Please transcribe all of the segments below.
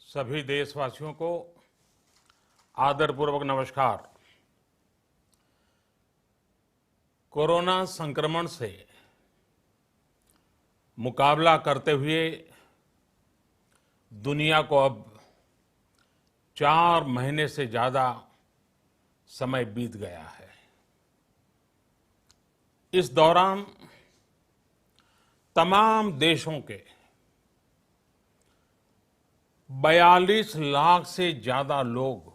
सभी देशवासियों को आदरपूर्वक नमस्कार। कोरोना संक्रमण से मुकाबला करते हुए दुनिया को अब 4 महीने से ज्यादा समय बीत गया है। इस दौरान तमाम देशों के 42 लाख से ज्यादा लोग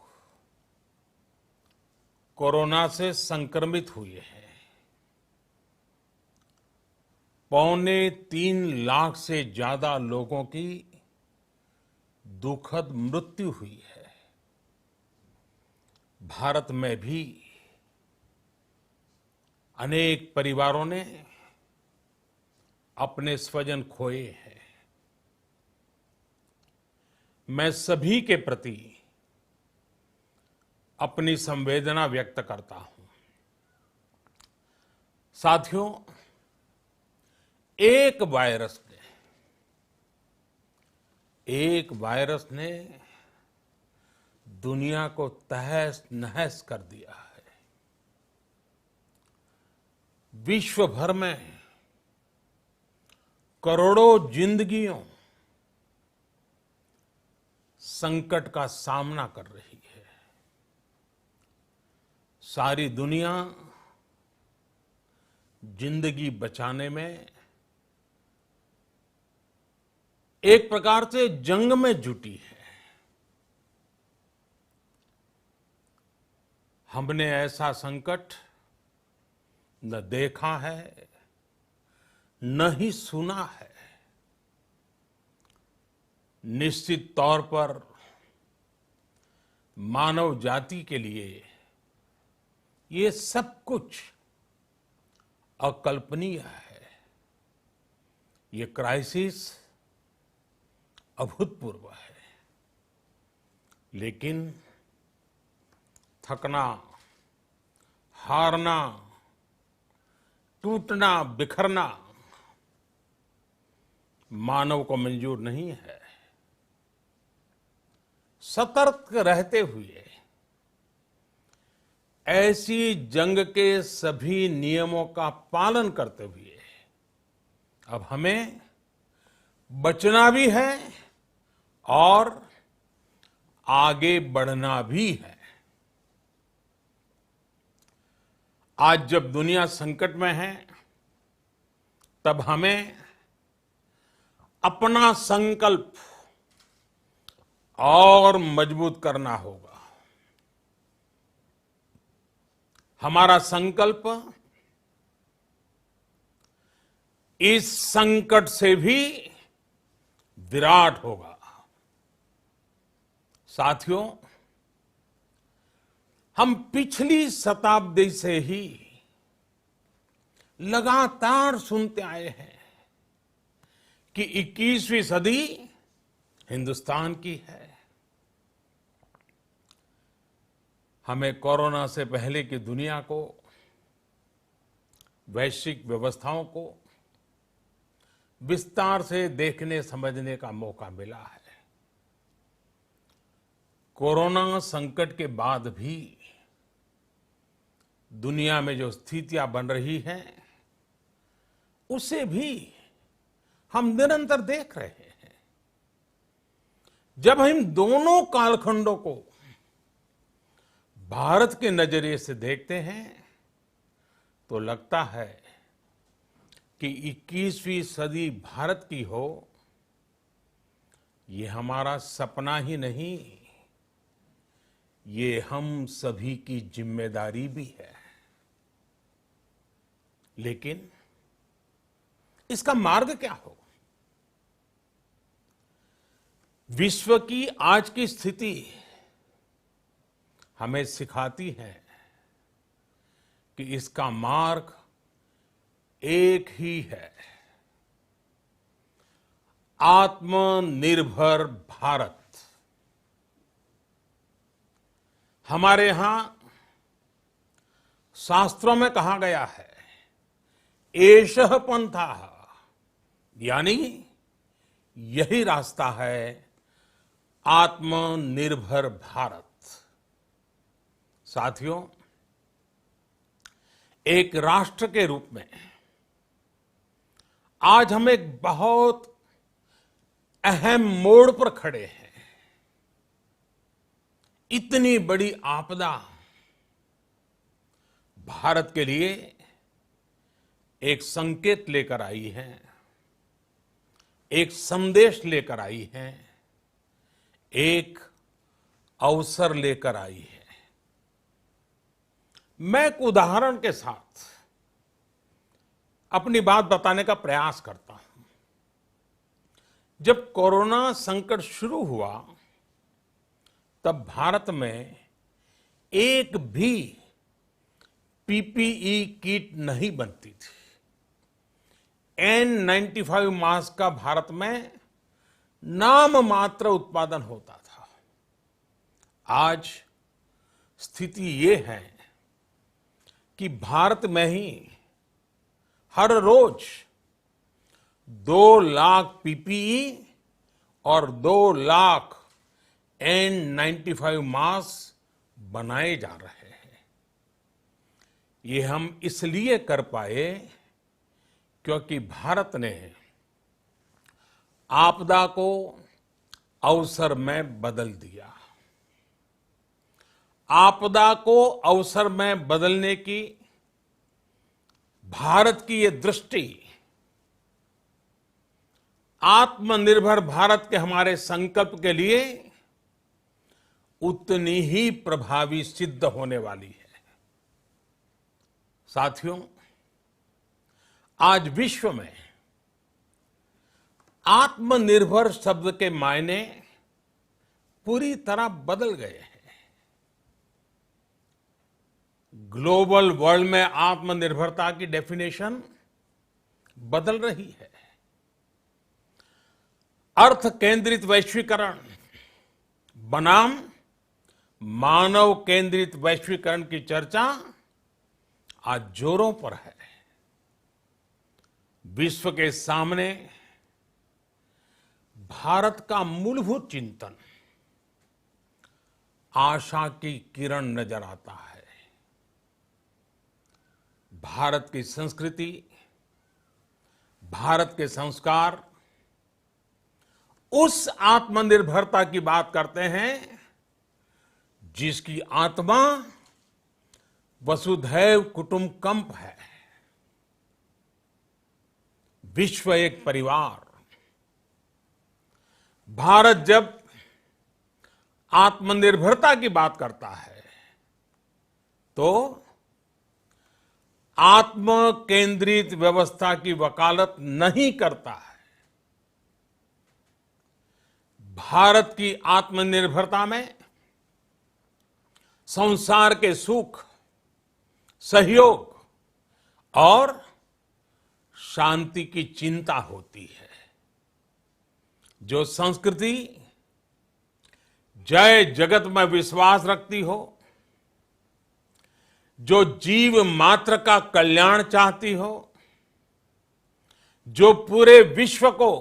कोरोना से संक्रमित हुए हैं। 2.25 लाख से ज्यादा लोगों की दुखद मृत्यु हुई है। भारत में भी अनेक परिवारों ने अपने स्वजन खोए हैं। मैं सभी के प्रति अपनी संवेदना व्यक्त करता हूं। साथियों, एक वायरस ने दुनिया को तहस नहस कर दिया है। विश्व भर में करोड़ों जिंदगियों संकट का सामना कर रही है। सारी दुनिया जिंदगी बचाने में एक प्रकार से जंग में जुटी है। हमने ऐसा संकट न देखा है, न ही सुना है। निश्चित तौर पर मानव जाति के लिए ये सब कुछ अकल्पनीय है। ये क्राइसिस अभूतपूर्व है। लेकिन थकना, हारना, टूटना, बिखरना मानव को मंजूर नहीं है। सतर्क रहते हुए ऐसी जंग के सभी नियमों का पालन करते हुए अब हमें बचना भी है और आगे बढ़ना भी है। आज जब दुनिया संकट में है, तब हमें अपना संकल्प और मजबूत करना होगा। हमारा संकल्प इस संकट से भी विराट होगा। साथियों, हम पिछली शताब्दी से ही लगातार सुनते आए हैं कि 21वीं सदी हिंदुस्तान की है। हमें कोरोना से पहले की दुनिया को, वैश्विक व्यवस्थाओं को विस्तार से देखने समझने का मौका मिला है। कोरोना संकट के बाद भी दुनिया में जो स्थितियां बन रही हैं, उसे भी हम निरंतर देख रहे हैं। जब हम दोनों कालखंडों को भारत के नजरिए से देखते हैं, तो लगता है कि 21वीं सदी भारत की हो, ये हमारा सपना ही नहीं, ये हम सभी की जिम्मेदारी भी है। लेकिन इसका मार्ग क्या हो? विश्व की आज की स्थिति हमें सिखाती है कि इसका मार्ग एक ही है, आत्मनिर्भर भारत। हमारे यहां शास्त्रों में कहा गया है, एषः पंथः, यानी यही रास्ता है आत्मनिर्भर भारत। साथियों, एक राष्ट्र के रूप में आज हम एक बहुत अहम मोड़ पर खड़े हैं। इतनी बड़ी आपदा भारत के लिए एक संकेत लेकर आई है, एक संदेश लेकर आई है, एक अवसर लेकर आई है। मैं एक उदाहरण के साथ अपनी बात बताने का प्रयास करता हूं। जब कोरोना संकट शुरू हुआ, तब भारत में एक भी पीपीई किट नहीं बनती थी। N95 मास्क का भारत में नाम मात्र उत्पादन होता था। आज स्थिति ये है कि भारत में ही हर रोज 2 लाख पीपीई और 2 लाख N95 मास्क बनाए जा रहे हैं। ये हम इसलिए कर पाए क्योंकि भारत ने आपदा को अवसर में बदल दिया। आपदा को अवसर में बदलने की भारत की ये दृष्टि आत्मनिर्भर भारत के हमारे संकल्प के लिए उतनी ही प्रभावी सिद्ध होने वाली है। साथियों, आज विश्व में आत्मनिर्भर शब्द के मायने पूरी तरह बदल गए हैं। ग्लोबल वर्ल्ड में आत्मनिर्भरता की डेफिनेशन बदल रही है। अर्थ केंद्रित वैश्वीकरण बनाम मानव केंद्रित वैश्वीकरण की चर्चा आज जोरों पर है। विश्व के सामने भारत का मूलभूत चिंतन आशा की किरण नजर आता है। भारत की संस्कृति, भारत के संस्कार उस आत्मनिर्भरता की बात करते हैं जिसकी आत्मा वसुधैव कुटुंबकम है। विश्व एक परिवार। भारत जब आत्मनिर्भरता की बात करता है तो आत्म केंद्रित व्यवस्था की वकालत नहीं करता है। भारत की आत्मनिर्भरता में संसार के सुख, सहयोग और शांति की चिंता होती है। जो संस्कृति जय जगत में विश्वास रखती हो, जो जीव मात्र का कल्याण चाहती हो, जो पूरे विश्व को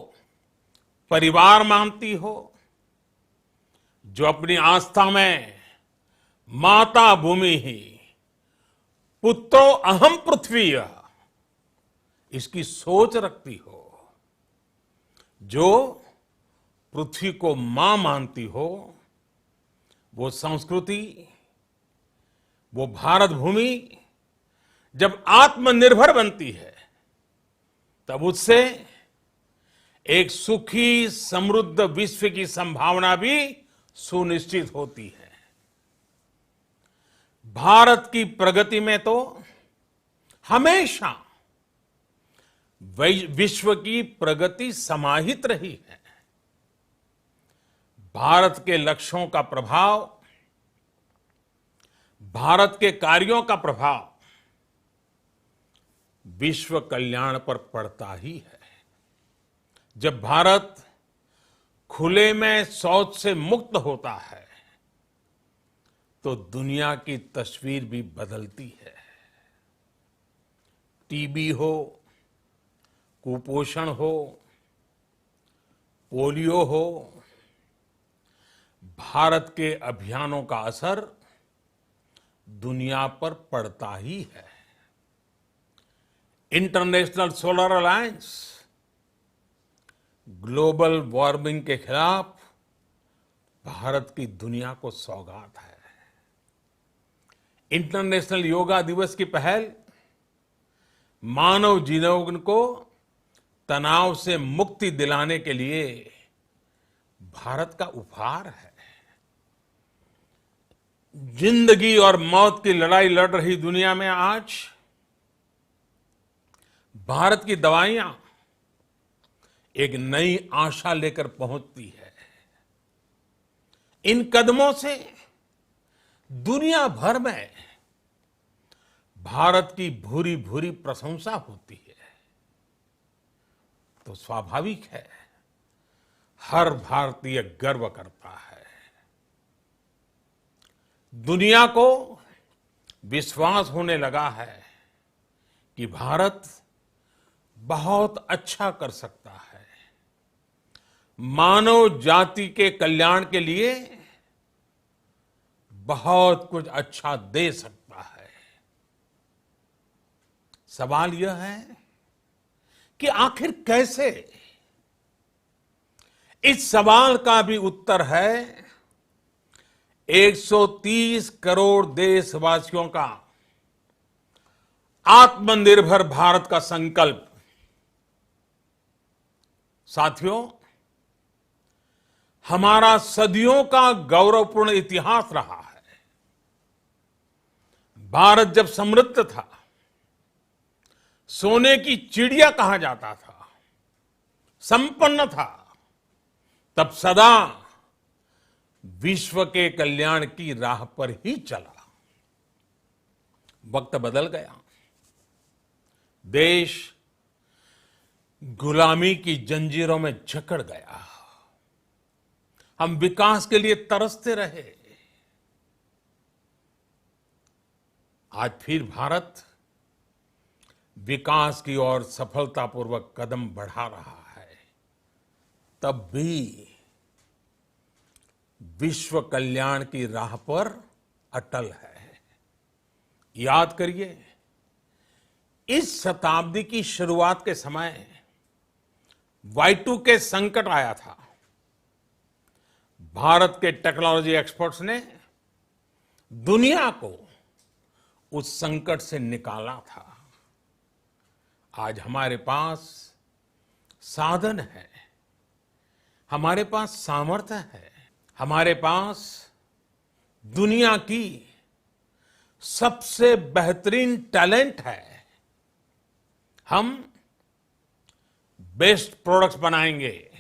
परिवार मानती हो, जो अपनी आस्था में माता भूमि ही पुत्रो अहम पृथ्वी इसकी सोच रखती हो, जो पृथ्वी को मां मानती हो, वो संस्कृति, वो भारत भूमि जब आत्मनिर्भर बनती है तब उससे एक सुखी समृद्ध विश्व की संभावना भी सुनिश्चित होती है। भारत की प्रगति में तो हमेशा विश्व की प्रगति समाहित रही है। भारत के लक्ष्यों का प्रभाव, भारत के कार्यों का प्रभाव विश्व कल्याण पर पड़ता ही है। जब भारत खुले में शौच से मुक्त होता है तो दुनिया की तस्वीर भी बदलती है। टीबी हो, कुपोषण हो, पोलियो हो, भारत के अभियानों का असर दुनिया पर पड़ता ही है। International solar alliance global warming के खिलाफ भारत की दुनिया को सौगात है। इंटरनेशनल योगा दिवस की पहल मानव जीवन को तनाव से मुक्ति दिलाने के लिए भारत का उपहार है। जिंदगी और मौत की लड़ाई लड़ रही दुनिया में आज भारत की दवाइयां एक नई आशा लेकर पहुंचती है। इन कदमों से दुनिया भर में भारत की भूरी भूरी प्रशंसा होती है। तो स्वाभाविक है, हर भारतीय गर्व करता है। दुनिया को विश्वास होने लगा है कि भारत बहुत अच्छा कर सकता है, मानव जाति के कल्याण के लिए बहुत कुछ अच्छा दे सकता है। सवाल यह है कि आखिर कैसे? इस सवाल का भी उत्तर है 130 करोड़ देशवासियों का आत्मनिर्भर भारत का संकल्प। साथियों, हमारा सदियों का गौरवपूर्ण इतिहास रहा है। भारत जब समृद्ध था, सोने की चिड़िया कहा जाता था, संपन्न था, तब सदा विश्व के कल्याण की राह पर ही चला। वक्त बदल गया, देश गुलामी की जंजीरों में जकड़ गया। हम विकास के लिए तरसते रहे। आज फिर भारत विकास की ओर सफलतापूर्वक कदम बढ़ा रहा है। तब भी विश्व कल्याण की राह पर अटल है। याद करिए, इस शताब्दी की शुरुआत के समय Y2K संकट आया था। भारत के टेक्नोलॉजी एक्सपर्ट्स ने दुनिया को उस संकट से निकाला था। आज हमारे पास साधन है, हमारे पास सामर्थ्य है, हमारे पास दुनिया की सबसे बेहतरीन टैलेंट है। हम बेस्ट प्रोडक्ट्स बनाएंगे,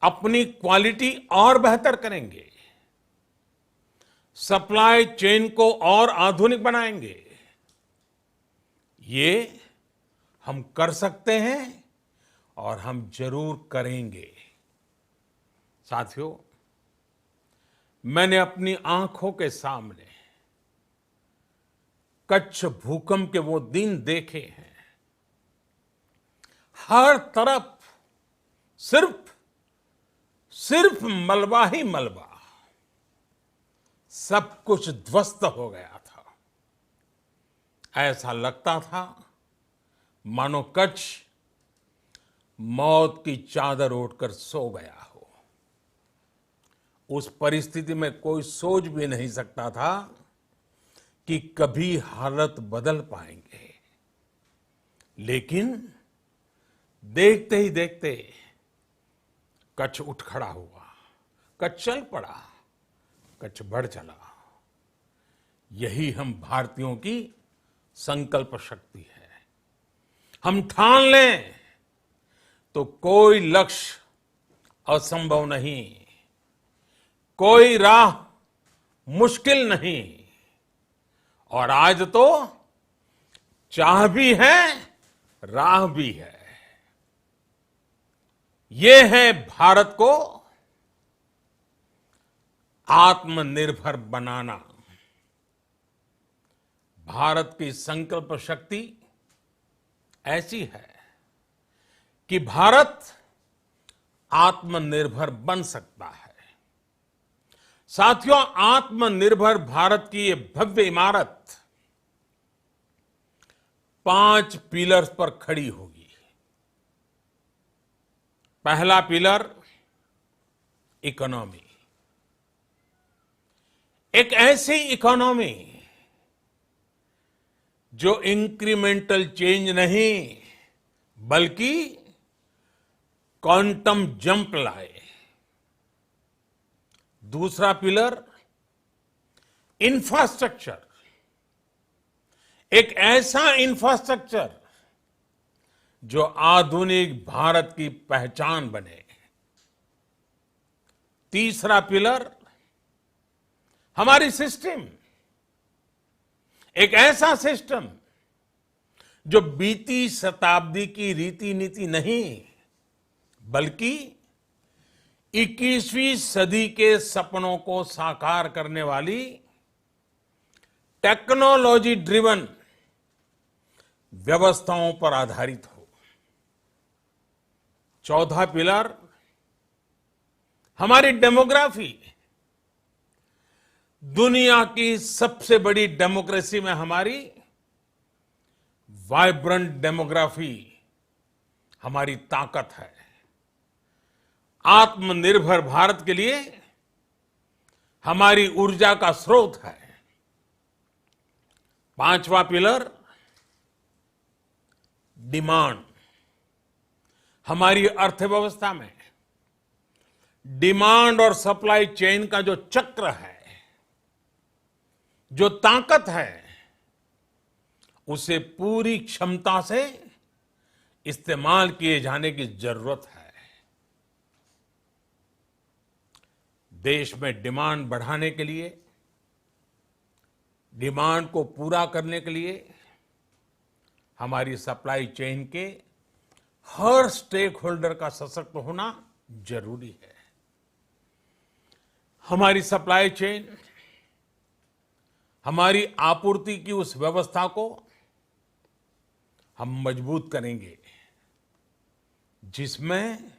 अपनी क्वालिटी और बेहतर करेंगे, सप्लाई चेन को और आधुनिक बनाएंगे। ये हम कर सकते हैं और हम जरूर करेंगे। साथियों, मैंने अपनी आंखों के सामने कच्छ भूकंप के वो दिन देखे हैं। हर तरफ सिर्फ मलबा ही मलबा, सब कुछ ध्वस्त हो गया था। ऐसा लगता था मानो कच्छ मौत की चादर ओढ़कर सो गया हो। उस परिस्थिति में कोई सोच भी नहीं सकता था कि कभी हालत बदल पाएंगे। लेकिन देखते ही देखते कच्छ उठ खड़ा हुआ, कच्छ चल पड़ा, कच्छ बढ़ चला। यही हम भारतीयों की संकल्प शक्ति है। हम ठान लें तो कोई लक्ष्य असंभव नहीं, कोई राह मुश्किल नहीं। और आज तो चाह भी है, राह भी है। ये है भारत को आत्मनिर्भर बनाना। भारत की संकल्प शक्ति ऐसी है कि भारत आत्मनिर्भर बन सकता है। साथियों, आत्मनिर्भर भारत की ये भव्य इमारत 5 पिलर्स पर खड़ी होगी। पहला पिलर, इकोनॉमी। एक ऐसी इकोनॉमी जो इंक्रीमेंटल चेंज नहीं बल्कि क्वांटम जंप लाए। दूसरा पिलर, इंफ्रास्ट्रक्चर। एक ऐसा इंफ्रास्ट्रक्चर जो आधुनिक भारत की पहचान बने। तीसरा पिलर, हमारी सिस्टम। एक ऐसा सिस्टम जो बीती शताब्दी की रीति नीति नहीं बल्कि 21वीं सदी के सपनों को साकार करने वाली टेक्नोलॉजी ड्रिवन व्यवस्थाओं पर आधारित हो। चौथा पिलर, हमारी डेमोग्राफी। दुनिया की सबसे बड़ी डेमोक्रेसी में हमारी वाइब्रेंट डेमोग्राफी हमारी ताकत है। आत्मनिर्भर भारत के लिए हमारी ऊर्जा का स्रोत है। पांचवा पिलर, डिमांड। हमारी अर्थव्यवस्था में डिमांड और सप्लाई चेन का जो चक्र है, जो ताकत है, उसे पूरी क्षमता से इस्तेमाल किए जाने की जरूरत है। देश में डिमांड बढ़ाने के लिए, डिमांड को पूरा करने के लिए हमारी सप्लाई चेन के हर स्टेक होल्डर का सशक्त होना जरूरी है। हमारी सप्लाई चेन, हमारी आपूर्ति की उस व्यवस्था को हम मजबूत करेंगे जिसमें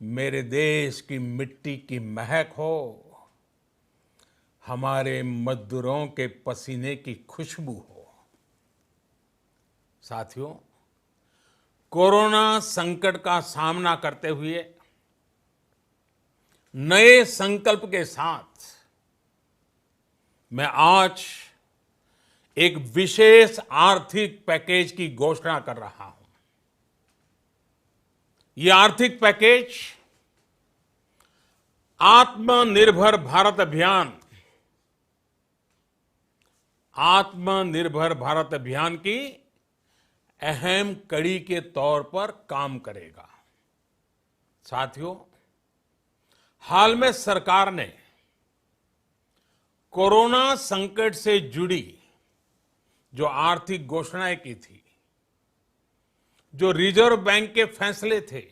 मेरे देश की मिट्टी की महक हो, हमारे मजदूरों के पसीने की खुशबू हो। साथियों, कोरोना संकट का सामना करते हुए नए संकल्प के साथ मैं आज एक विशेष आर्थिक पैकेज की घोषणा कर रहा हूं। यह आर्थिक पैकेज आत्मनिर्भर भारत अभियान, आत्मनिर्भर भारत अभियान की अहम कड़ी के तौर पर काम करेगा। साथियों, हाल में सरकार ने कोरोना संकट से जुड़ी जो आर्थिक घोषणाएं की थी, जो रिजर्व बैंक के फैसले थे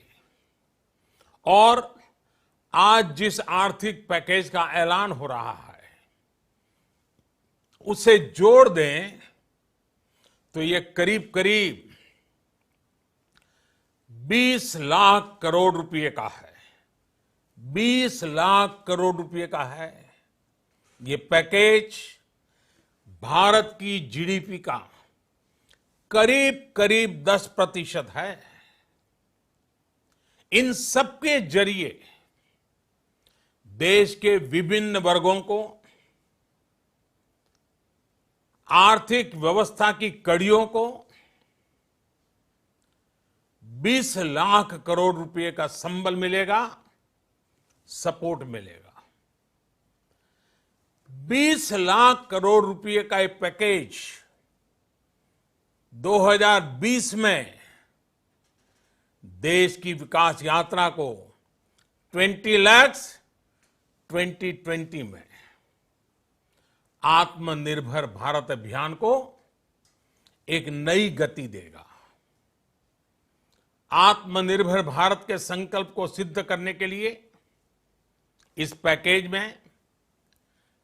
और आज जिस आर्थिक पैकेज का ऐलान हो रहा है, उसे जोड़ दें तो ये करीब करीब 20 लाख करोड़ रुपए का है। 20 लाख करोड़ रुपए का है। ये पैकेज भारत की जीडीपी का करीब करीब 10% है। इन सबके जरिए देश के विभिन्न वर्गों को आर्थिक व्यवस्था की कड़ियों को 20 लाख करोड़ रुपए का संबल मिलेगा, सपोर्ट मिलेगा। 20 लाख करोड़ रुपए का एक पैकेज 2020 में देश की विकास यात्रा को 20 लाख 2020 में आत्मनिर्भर भारत अभियान को एक नई गति देगा। आत्मनिर्भर भारत के संकल्प को सिद्ध करने के लिए इस पैकेज में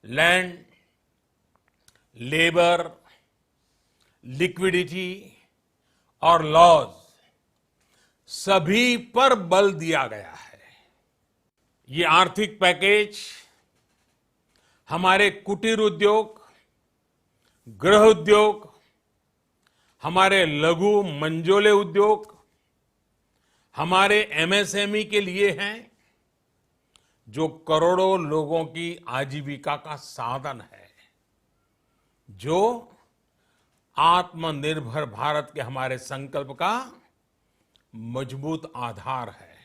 लैंड, लेबर, लिक्विडिटी और लॉज सभी पर बल दिया गया है। ये आर्थिक पैकेज हमारे कुटीर उद्योग, गृह उद्योग, हमारे लघु मंझोले उद्योग, हमारे एमएसएमई के लिए हैं, जो करोड़ों लोगों की आजीविका का साधन है, जो आत्मनिर्भर भारत के हमारे संकल्प का मजबूत आधार है।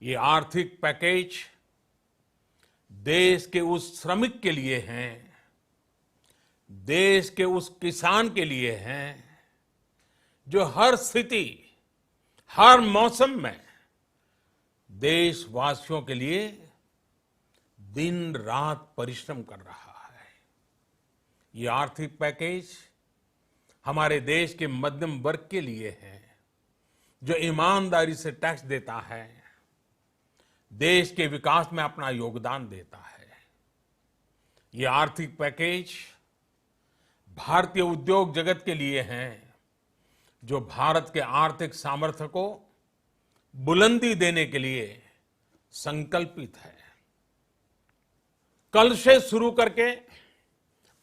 ये आर्थिक पैकेज देश के उस श्रमिक के लिए हैं, देश के उस किसान के लिए हैं, जो हर स्थिति, हर मौसम में देशवासियों के लिए दिन रात परिश्रम कर रहा है। ये आर्थिक पैकेज हमारे देश के मध्यम वर्ग के लिए है, जो ईमानदारी से टैक्स देता है, देश के विकास में अपना योगदान देता है। ये आर्थिक पैकेज भारतीय उद्योग जगत के लिए हैं, जो भारत के आर्थिक सामर्थ्य को बुलंदी देने के लिए संकल्पित है। कल से शुरू करके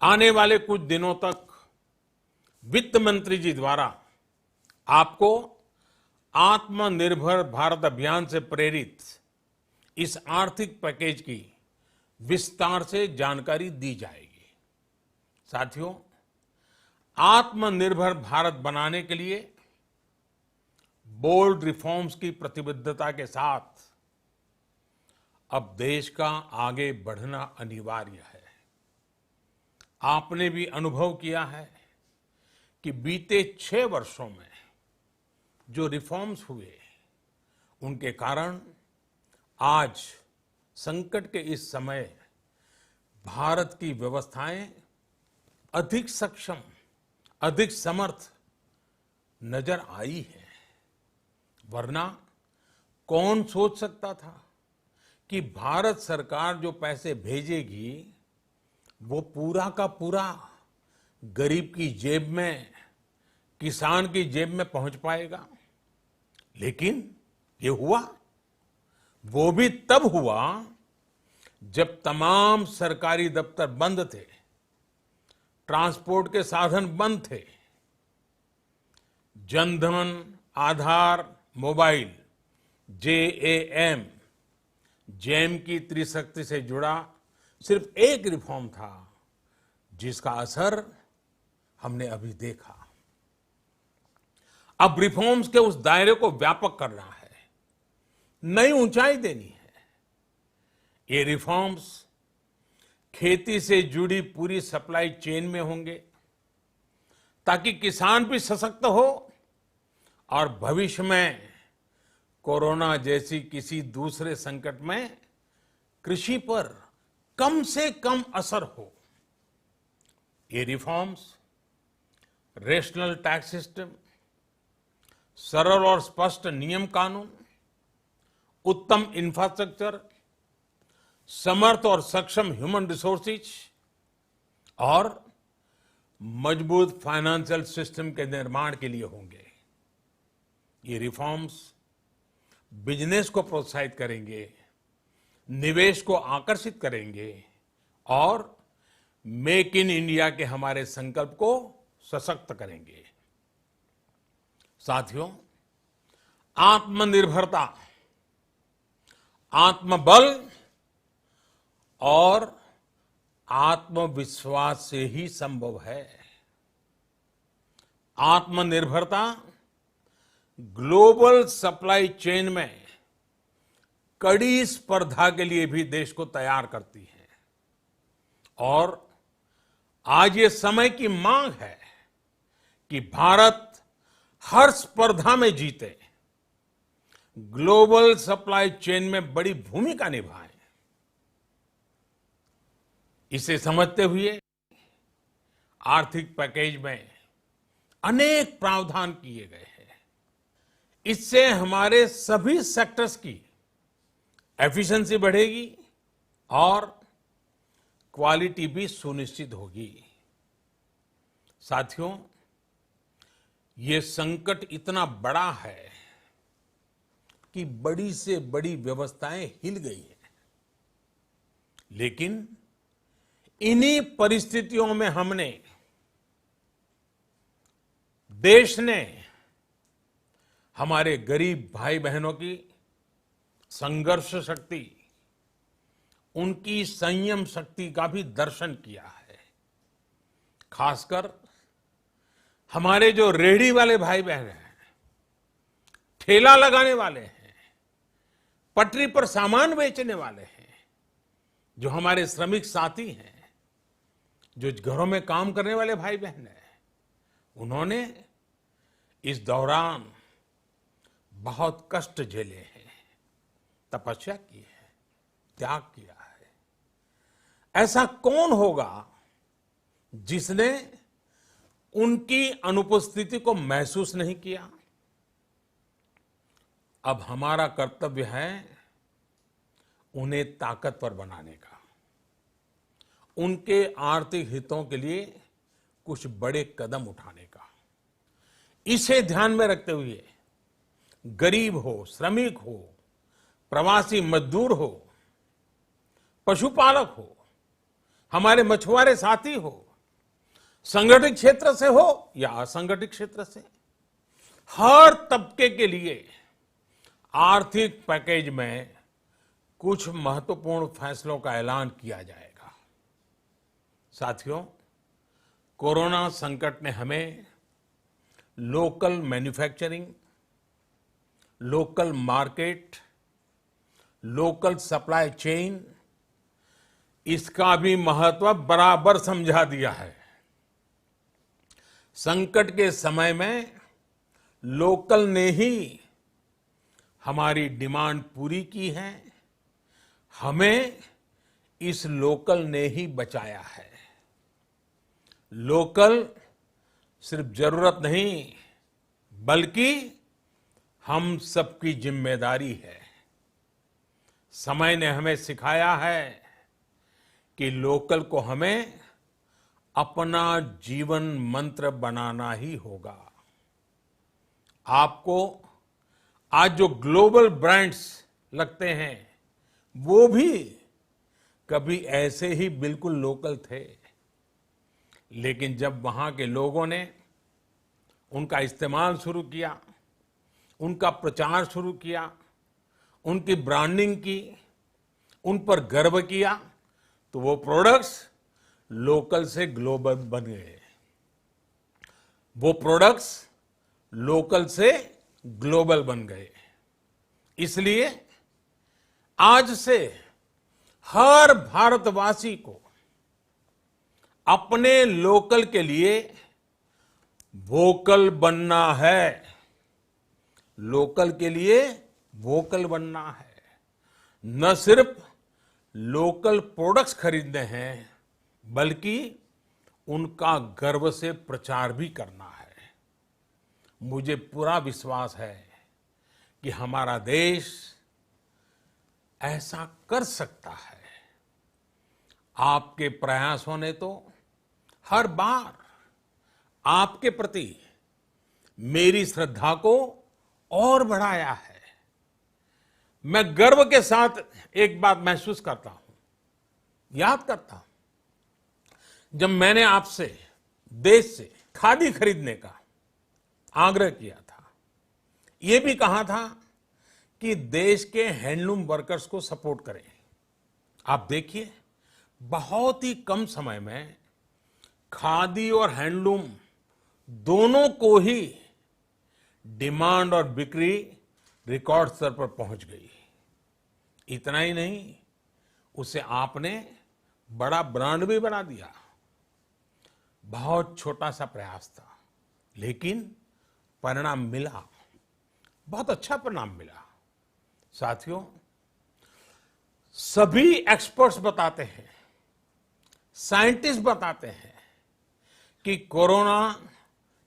आने वाले कुछ दिनों तक वित्त मंत्री जी द्वारा आपको आत्मनिर्भर भारत अभियान से प्रेरित इस आर्थिक पैकेज की विस्तार से जानकारी दी जाएगी। साथियों, आत्मनिर्भर भारत बनाने के लिए बोल्ड रिफॉर्म्स की प्रतिबद्धता के साथ अब देश का आगे बढ़ना अनिवार्य है। आपने भी अनुभव किया है कि बीते 6 वर्षों में जो रिफॉर्म्स हुए, उनके कारण आज संकट के इस समय भारत की व्यवस्थाएं अधिक सक्षम, अधिक समर्थ नजर आई है। वरना कौन सोच सकता था कि भारत सरकार जो पैसे भेजेगी वो पूरा का पूरा गरीब की जेब में, किसान की जेब में पहुंच पाएगा। लेकिन ये हुआ। वो भी तब हुआ जब तमाम सरकारी दफ्तर बंद थे, ट्रांसपोर्ट के साधन बंद थे। जनधन, आधार, मोबाइल, जेएएम, जैम की त्रिशक्ति से जुड़ा सिर्फ एक रिफॉर्म था, जिसका असर हमने अभी देखा। अब रिफॉर्म्स के उस दायरे को व्यापक करना है, नई ऊंचाई देनी है। ये रिफॉर्म्स खेती से जुड़ी पूरी सप्लाई चेन में होंगे, ताकि किसान भी सशक्त हो और भविष्य में कोरोना जैसी किसी दूसरे संकट में कृषि पर कम से कम असर हो। ये रिफॉर्म्स रेशनल टैक्स सिस्टम, सरल और स्पष्ट नियम कानून, उत्तम इंफ्रास्ट्रक्चर, समर्थ और सक्षम ह्यूमन रिसोर्सेज और मजबूत फाइनेंशियल सिस्टम के निर्माण के लिए होंगे। ये रिफॉर्म्स बिजनेस को प्रोत्साहित करेंगे, निवेश को आकर्षित करेंगे और मेक इन इंडिया के हमारे संकल्प को सशक्त करेंगे। साथियों, आत्मनिर्भरता, आत्मबल और आत्मविश्वास से ही संभव है। आत्मनिर्भरता ग्लोबल सप्लाई चेन में कड़ी स्पर्धा के लिए भी देश को तैयार करती है और आज ये समय की मांग है कि भारत हर स्पर्धा में जीते, ग्लोबल सप्लाई चेन में बड़ी भूमिका निभाए। इसे समझते हुए आर्थिक पैकेज में अनेक प्रावधान किए गए हैं। इससे हमारे सभी सेक्टर्स की एफिशिएंसी बढ़ेगी और क्वालिटी भी सुनिश्चित होगी। साथियों, ये संकट इतना बड़ा है कि बड़ी से बड़ी व्यवस्थाएं हिल गई हैं। लेकिन इन्हीं परिस्थितियों में हमने, देश ने हमारे गरीब भाई बहनों की संघर्ष शक्ति, उनकी संयम शक्ति का भी दर्शन किया है। खासकर हमारे जो रेहड़ी वाले भाई बहन हैं, ठेला लगाने वाले हैं, पटरी पर सामान बेचने वाले हैं, जो हमारे श्रमिक साथी हैं, जो घरों में काम करने वाले भाई बहन हैं, उन्होंने इस दौरान बहुत कष्ट झेले हैं, तपस्या की है, त्याग किया है। ऐसा कौन होगा जिसने उनकी अनुपस्थिति को महसूस नहीं किया? अब हमारा कर्तव्य है उन्हें ताकतवर बनाने का, उनके आर्थिक हितों के लिए कुछ बड़े कदम उठाने का। इसे ध्यान में रखते हुए गरीब हो, श्रमिक हो, प्रवासी मजदूर हो, पशुपालक हो, हमारे मछुआरे साथी हो, संगठित क्षेत्र से हो या असंगठित क्षेत्र से, हर तबके के लिए आर्थिक पैकेज में कुछ महत्वपूर्ण फैसलों का ऐलान किया जाएगा। साथियों, कोरोना संकट ने हमें local manufacturing, local market, local supply chain, इसका भी महत्व बराबर समझा दिया है। संकट के समय में लोकल ने ही हमारी डिमांड पूरी की है, हमें इस लोकल ने ही बचाया है। लोकल सिर्फ जरूरत नहीं, बल्कि हम सबकी जिम्मेदारी है। समय ने हमें सिखाया है कि लोकल को हमें अपना जीवन मंत्र बनाना ही होगा। आपको आज जो ग्लोबल ब्रांड्स लगते हैं, वो भी कभी ऐसे ही बिल्कुल लोकल थे, लेकिन जब वहां के लोगों ने उनका इस्तेमाल शुरू किया, उनका प्रचार शुरू किया, उनकी ब्रांडिंग की, उन पर गर्व किया, तो वो प्रोडक्ट्स लोकल से ग्लोबल बन गए। वो प्रोडक्ट्स लोकल से ग्लोबल बन गए। इसलिए आज से हर भारतवासी को अपने लोकल के लिए वोकल बनना है। लोकल के लिए वोकल बनना है। न सिर्फ लोकल प्रोडक्ट्स खरीदने हैं, बल्कि उनका गर्व से प्रचार भी करना है। मुझे पूरा विश्वास है कि हमारा देश ऐसा कर सकता है। आपके प्रयासों ने तो हर बार आपके प्रति मेरी श्रद्धा को और बढ़ाया है। मैं गर्व के साथ एक बात महसूस करता हूं, याद करता हूं, जब मैंने आपसे देश से खादी खरीदने का आग्रह किया था, यह भी कहा था कि देश के हैंडलूम वर्कर्स को सपोर्ट करें। आप देखिए, बहुत ही कम समय में खादी और हैंडलूम दोनों को ही डिमांड और बिक्री रिकॉर्ड स्तर पर पहुंच गई। इतना ही नहीं, उसे आपने बड़ा ब्रांड भी बना दिया। बहुत छोटा सा प्रयास था, लेकिन परिणाम मिला, बहुत अच्छा परिणाम मिला। साथियों, सभी एक्सपर्ट्स बताते हैं, साइंटिस्ट बताते हैं कि कोरोना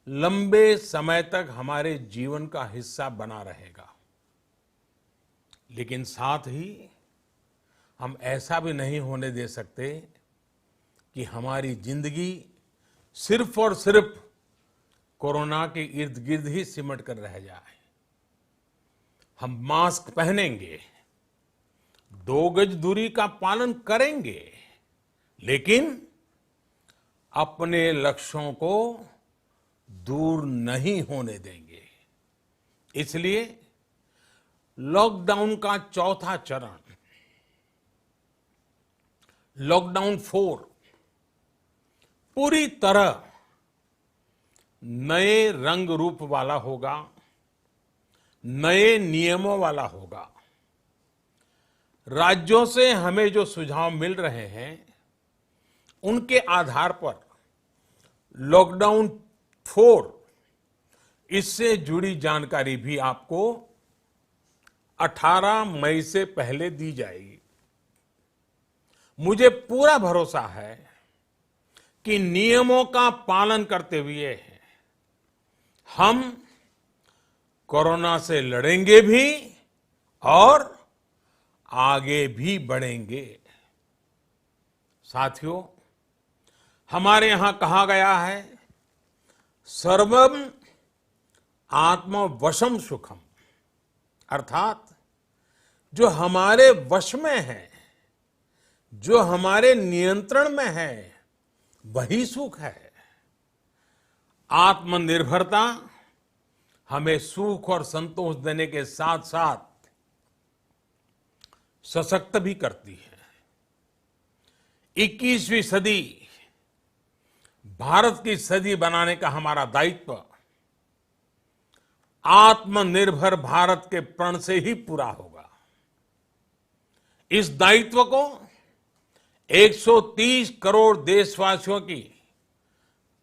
लंबे समय तक हमारे जीवन का हिस्सा बना रहेगा। लेकिन साथ ही हम ऐसा भी नहीं होने दे सकते कि हमारी जिंदगी सिर्फ और सिर्फ कोरोना के इर्द गिर्द ही सिमट कर रह जाए। हम मास्क पहनेंगे, 2 गज दूरी का पालन करेंगे, लेकिन अपने लक्ष्यों को दूर नहीं होने देंगे। इसलिए लॉकडाउन का चौथा चरण, लॉकडाउन 4, पूरी तरह नए रंग रूप वाला होगा, नए नियमों वाला होगा। राज्यों से हमें जो सुझाव मिल रहे हैं, उनके आधार पर लॉकडाउन 4, इससे जुड़ी जानकारी भी आपको 18 मई से पहले दी जाएगी। मुझे पूरा भरोसा है कि नियमों का पालन करते हुए हम कोरोना से लड़ेंगे भी और आगे भी बढ़ेंगे। साथियों, हमारे यहां कहा गया है, सर्वम आत्मवशम सुखम, अर्थात जो हमारे वश में है, जो हमारे नियंत्रण में है, वही सुख है। आत्मनिर्भरता हमें सुख और संतोष देने के साथ साथ सशक्त भी करती है। 21वीं सदी भारत की सदी बनाने का हमारा दायित्व आत्मनिर्भर भारत के प्रण से ही पूरा होगा। इस दायित्व को 130 करोड़ देशवासियों की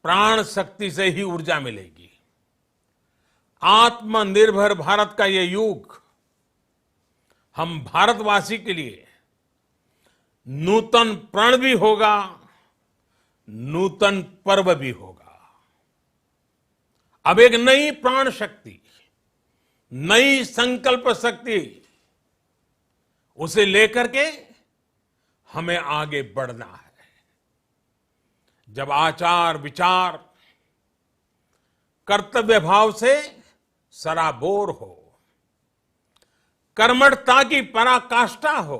प्राण शक्ति से ही ऊर्जा मिलेगी। आत्मनिर्भर भारत का ये युग हम भारतवासी के लिए नूतन प्रण भी होगा, नूतन पर्व भी होगा। अब एक नई प्राण शक्ति, नई संकल्प शक्ति, उसे लेकर के हमें आगे बढ़ना है। जब आचार विचार कर्तव्य भाव से सराबोर हो, कर्मठता की पराकाष्ठा हो,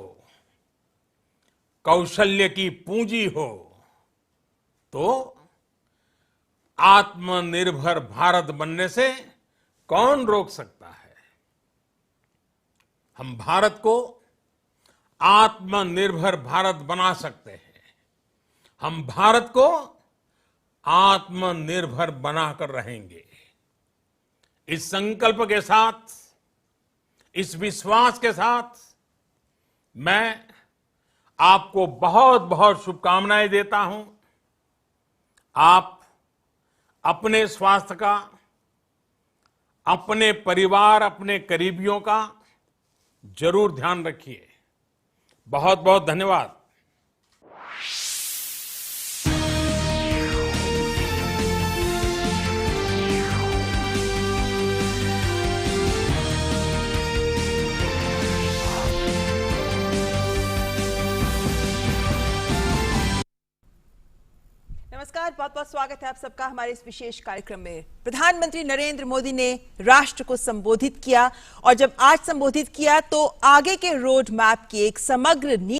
कौशल्य की पूंजी हो, तो आत्मनिर्भर भारत बनने से कौन रोक सकता है। हम भारत को आत्मनिर्भर भारत बना सकते हैं। हम भारत को आत्मनिर्भर बनाकर रहेंगे। इस संकल्प के साथ, इस विश्वास के साथ मैं आपको बहुत बहुत शुभकामनाएं देता हूं। आप अपने स्वास्थ्य का, अपने परिवार, अपने करीबियों का जरूर ध्यान रखिए। बहुत बहुत धन्यवाद। नमस्कार, बहुत बहुत स्वागत है आप सबका हमारे इस विशेष कार्यक्रम में। प्रधानमंत्री नरेंद्र मोदी ने राष्ट्र को संबोधित किया और जब आज संबोधित किया तो आगे के रोड मैप की एक समग्र